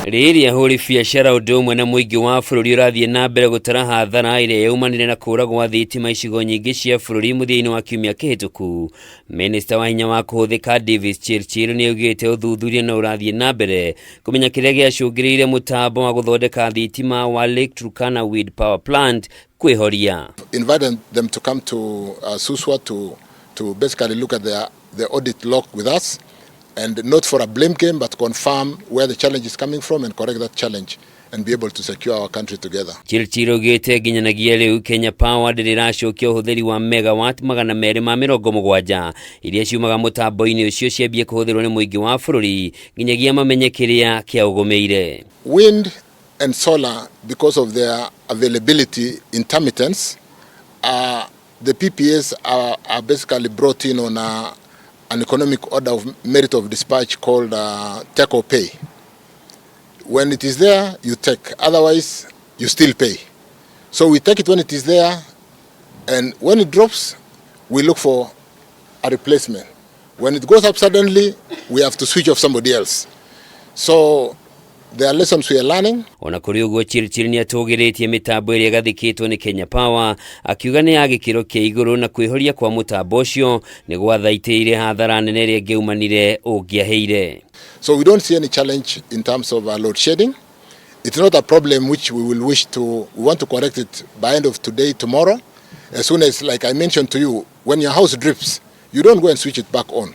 Rĩrĩa hũri biacara ũndũ ũmwe na mũingĩ wa bũrũri ũrathiĩ na mbere gũtara hathara ĩrĩa yaumanire na kũũra gwa thitima icigo nyingĩ cia bũrũri mũthia-inĩ wa kiumia kĩhĩtũku, Minista wa hinya wa kuhuthika CHIRCHIR nĩ augĩte ũthuthuria no ũrathiĩ na mbere kũmenya kĩrĩa gĩacũngĩrĩirie mũtambo wa gũthondeka thitima wa Lake Turkana Wind Power Plant kwĩhoria. Invited them to come to Suswa to basically look at the audit log with us, and not for a blame game, but confirm where the challenge is coming from and correct that challenge and be able to secure our country together. CHIRCHIR augĩte nginyanagia rĩu Kenya Power ndĩracokia ũhũthĩri wa megawatt 270 iria ciumaga mũtambo-inĩ ũcio ciambie kũhũthĩrwo nĩ mũingĩ wa bũrũri nginyagia mamenye kĩrĩa kĩaũgũmĩire. Wind and solar, because of their availability intermittence, the PPAs are basically brought in on an economic order of merit of dispatch called take or pay. When it is there, you take. Otherwise, you still pay. So we take it when it is there, and when it drops, we look for a replacement. When it goes up suddenly, we have to switch off somebody else. So there are lessons we are learning. Ona kuri uguo CHIRCHIR nĩ atũgĩrĩtie mĩtambo ĩrĩa gathĩkĩtwo nĩ Kenya Power, akiuga nĩ ya gĩkĩro kĩa igũrũ na kwĩhoria kwa mũtambo ũcio nĩ gwathaitĩire hathara nene ĩrĩa ĩngĩumanire ũngĩahĩire. So we don't see any challenge in terms of load shedding. It's not a problem which we want to correct it by end of today, tomorrow. As soon as, like I mentioned to you, when your house drips, you don't go and switch it back on.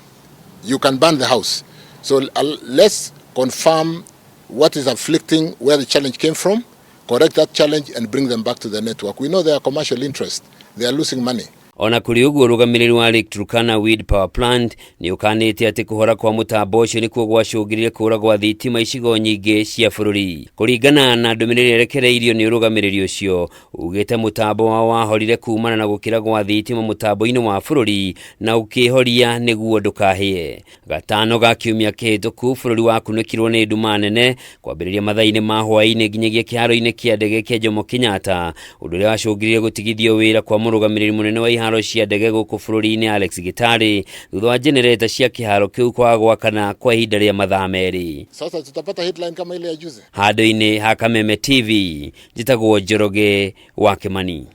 You can burn the house. So let's confirm what is afflicting, where the challenge came from, correct that challenge and bring them back to the network. We know they are commercial interest. They are losing money. Ona kuri uguo rũgamĩrĩri wa Lake Turkana Wind Power Plant nĩ ũkanĩte atĩ kũhora kwa mũtambo ũcio nĩkuo gwacũngĩrĩire kũũra gwa thitima icigo nyingĩ cia bũrũri. Kũringana na ndũmĩrĩri ĩrekereirio nĩ ũrũgamĩrĩri ũcio, ugĩte mũtambo wao wahorire kumana na gũkĩra gwa thitima mũtambo-inĩ wa bũrũri na ũkĩhoria nĩguo ndũkahĩe. Gatano ga kiumia kĩhĩtũku bũrũri wakunĩkirwo nĩ nduma nene kwambĩrĩria mathaa-inĩ ma hwaĩ-inĩ nginyagia kĩharo-inĩ kĩa ndege kĩa Jomo Kenyatta, ũndũ ũrĩa wacũngĩrĩire gũtigithio wĩra kwa mũrũgamĩrĩri mũnene wa iharo cia ndege gũkũ bũrũri-inĩ Alex Gitari thutha wa generator cia kĩharo kĩu kwaga gwakana kwa ihinda rĩa mathaa merĩ. Sasa tutapata headline kama ile ya juzi. Handũ-inĩ ha Kameme TV, njĩtagwo Njoroge wa Kimani.